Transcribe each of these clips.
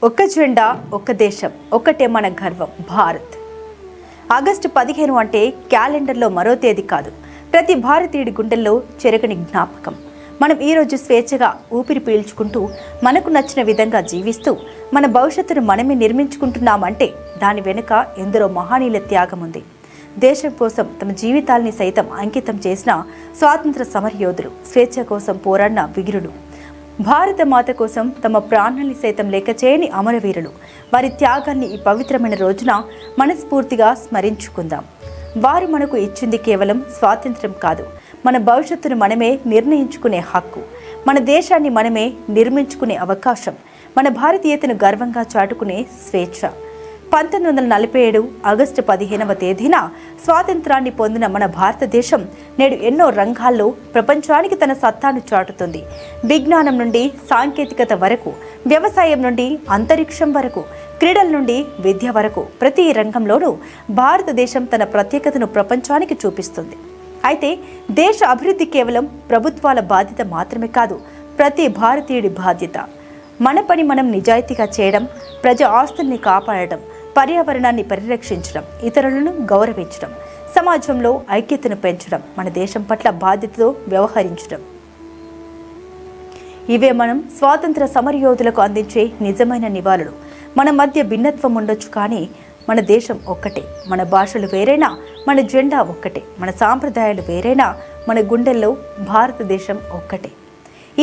ఒక్క జెండా, ఒక్క దేశం, ఒక్కటే మన గర్వం భారత్. ఆగస్టు 15 అంటే క్యాలెండర్లో మరో తేదీ కాదు, ప్రతి భారతీయుడి గుండెల్లో చెరగని జ్ఞాపకం. మనం ఈరోజు స్వేచ్ఛగా ఊపిరి పీల్చుకుంటూ మనకు నచ్చిన విధంగా జీవిస్తూ మన భవిష్యత్తును మనమే నిర్మించుకుంటున్నామంటే దాని వెనుక ఎందరో మహనీయుల త్యాగం ఉంది. దేశం కోసం తమ జీవితాల్ని సైతం అంకితం చేసిన స్వాతంత్ర సమరయోధులు, స్వేచ్ఛ కోసం పోరాడిన వీరులు, భారత మాత కోసం తమ ప్రాణాన్ని సైతం లెక్క చేయని అమరవీరులు, వారి త్యాగాన్ని ఈ పవిత్రమైన రోజున మనస్ఫూర్తిగా స్మరించుకుందాం. వారు మనకు ఇచ్చింది కేవలం స్వాతంత్ర్యం కాదు, మన భవిష్యత్తును మనమే నిర్ణయించుకునే హక్కు, మన దేశాన్ని మనమే నిర్మించుకునే అవకాశం, మన భారతీయతను గర్వంగా చాటుకునే స్వేచ్ఛ. 1947 ఆగస్టు 15వ తేదీన స్వాతంత్రాన్ని పొందిన మన భారతదేశం నేడు ఎన్నో రంగాల్లో ప్రపంచానికి తన సత్తాను చాటుతుంది. విజ్ఞానం నుండి సాంకేతికత వరకు, వ్యవసాయం నుండి అంతరిక్షం వరకు, క్రీడల నుండి విద్య వరకు ప్రతి రంగంలోనూ భారతదేశం తన ప్రత్యేకతను ప్రపంచానికి చూపిస్తుంది. అయితే దేశ అభివృద్ధి కేవలం ప్రభుత్వాల బాధ్యత మాత్రమే కాదు, ప్రతి భారతీయుడి బాధ్యత. మన పని మనం నిజాయితీగా చేయడం, ప్రజా ఆస్తుల్ని కాపాడడం, పర్యావరణాన్ని పరిరక్షించడం, ఇతరులను గౌరవించడం, సమాజంలో ఐక్యతను పెంచడం, మన దేశం పట్ల బాధ్యతతో వ్యవహరించడం. ఇవే మనం స్వాతంత్ర సమరయోధులకు అందించే నిజమైన నివాళులు. మన మధ్య భిన్నత్వం ఉండొచ్చు, కానీ మన దేశం ఒక్కటే. మన భాషలు వేరైనా మన జెండా ఒక్కటే, మన సాంప్రదాయాలు వేరైనా మన గుండెల్లో భారతదేశం ఒక్కటే.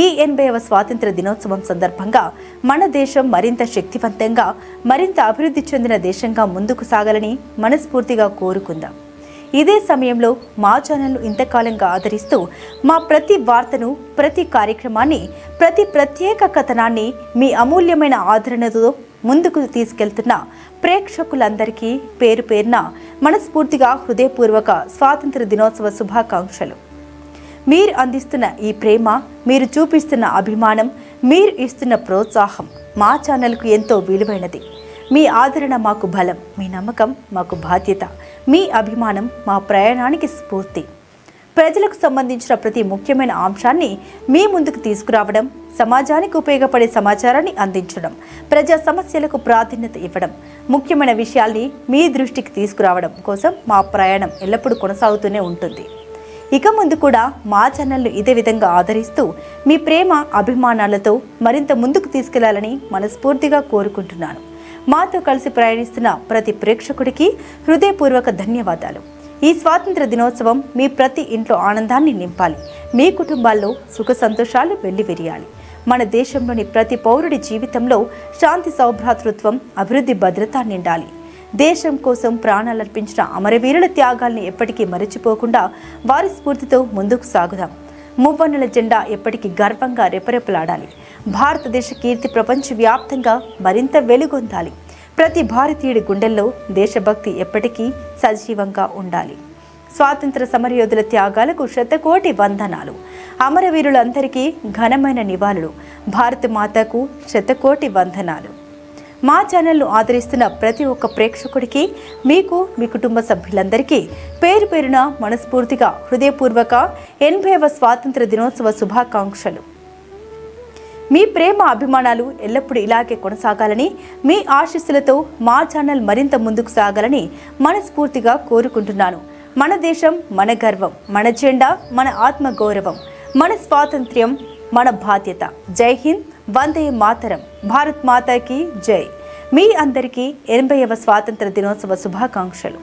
ఈ 80వ స్వాతంత్ర దినోత్సవం సందర్భంగా మన దేశం మరింత శక్తివంతంగా, మరింత అభివృద్ధి చెందిన దేశంగా ముందుకు సాగాలని మనస్ఫూర్తిగా కోరుకుందాం. ఇదే సమయంలో మా ఛానల్ను ఇంతకాలంగా ఆదరిస్తూ మా ప్రతి వార్తను, ప్రతి కార్యక్రమాన్ని, ప్రతి ప్రత్యేక కథనాన్ని మీ అమూల్యమైన ఆదరణతో ముందుకు తీసుకెళ్తున్న ప్రేక్షకులందరికీ పేరు పేరున మనస్ఫూర్తిగా హృదయపూర్వక స్వాతంత్ర దినోత్సవ శుభాకాంక్షలు. మీరు అందిస్తున్న ఈ ప్రేమ, మీరు చూపిస్తున్న అభిమానం, మీరు ఇస్తున్న ప్రోత్సాహం మా ఛానల్కు ఎంతో విలువైనది. మీ ఆదరణ మాకు బలం, మీ నమ్మకం మాకు బాధ్యత, మీ అభిమానం మా ప్రయాణానికి స్ఫూర్తి. ప్రజలకు సంబంధించిన ప్రతి ముఖ్యమైన అంశాన్ని మీ ముందుకు తీసుకురావడం, సమాజానికి ఉపయోగపడే సమాచారాన్ని అందించడం, ప్రజా సమస్యలకు ప్రాధాన్యత ఇవ్వడం, ముఖ్యమైన విషయాల్ని మీ దృష్టికి తీసుకురావడం కోసం మా ప్రయాణం ఎల్లప్పుడూ కొనసాగుతూనే ఉంటుంది. ఇక ముందు కూడా మా ఛానల్ను ఇదే విధంగా ఆదరిస్తూ మీ ప్రేమ అభిమానాలతో మరింత ముందుకు తీసుకెళ్లాలని మనస్ఫూర్తిగా కోరుకుంటున్నాను. మాతో కలిసి ప్రయాణిస్తున్న ప్రతి ప్రేక్షకుడికి హృదయపూర్వక ధన్యవాదాలు. ఈ స్వాతంత్ర దినోత్సవం మీ ప్రతి ఇంట్లో ఆనందాన్ని నింపాలి, మీ కుటుంబాల్లో సుఖ సంతోషాలు వెల్లివిరియాలి. మన దేశంలోని ప్రతి పౌరుడి జీవితంలో శాంతి, సౌభ్రాతృత్వం, అభివృద్ధి, భద్రత నిండాలి. దేశం కోసం ప్రాణాలర్పించిన అమరవీరుల త్యాగాల్ని ఎప్పటికీ మరచిపోకుండా వారి స్ఫూర్తితో ముందుకు సాగుదాం. మువ్వన్నెల జెండా ఎప్పటికీ గర్వంగా రెపరెపలాడాలి. భారతదేశ కీర్తి ప్రపంచవ్యాప్తంగా మరింత వెలుగొందాలి. ప్రతి భారతీయుడి గుండెల్లో దేశభక్తి ఎప్పటికీ సజీవంగా ఉండాలి. స్వాతంత్ర సమరయోధుల త్యాగాలకు శతకోటి వందనాలు. అమరవీరులందరికీ ఘనమైన నివాళులు. భారత మాతకు శతకోటి వందనాలు. మా ఛానల్ను ఆదరిస్తున్న ప్రతి ఒక్క ప్రేక్షకుడికి, మీకు, మీ కుటుంబ సభ్యులందరికీ పేరు పేరున మనస్ఫూర్తిగా హృదయపూర్వక 80వ స్వాతంత్ర దినోత్సవ శుభాకాంక్షలు. మీ ప్రేమ అభిమానాలు ఎల్లప్పుడూ ఇలాగే కొనసాగాలని, మీ ఆశీస్సులతో మా ఛానల్ మరింత ముందుకు సాగాలని మనస్ఫూర్తిగా కోరుకుంటున్నాను. మన దేశం మన గర్వం, మన జెండా మన ఆత్మగౌరవం, మన స్వాతంత్ర్యం మన బాధ్యత. జై హింద్, వందే మాతరం, భారత్ మాతాకి జై. మీ అందరికీ 80వ స్వాతంత్ర దినోత్సవ శుభాకాంక్షలు.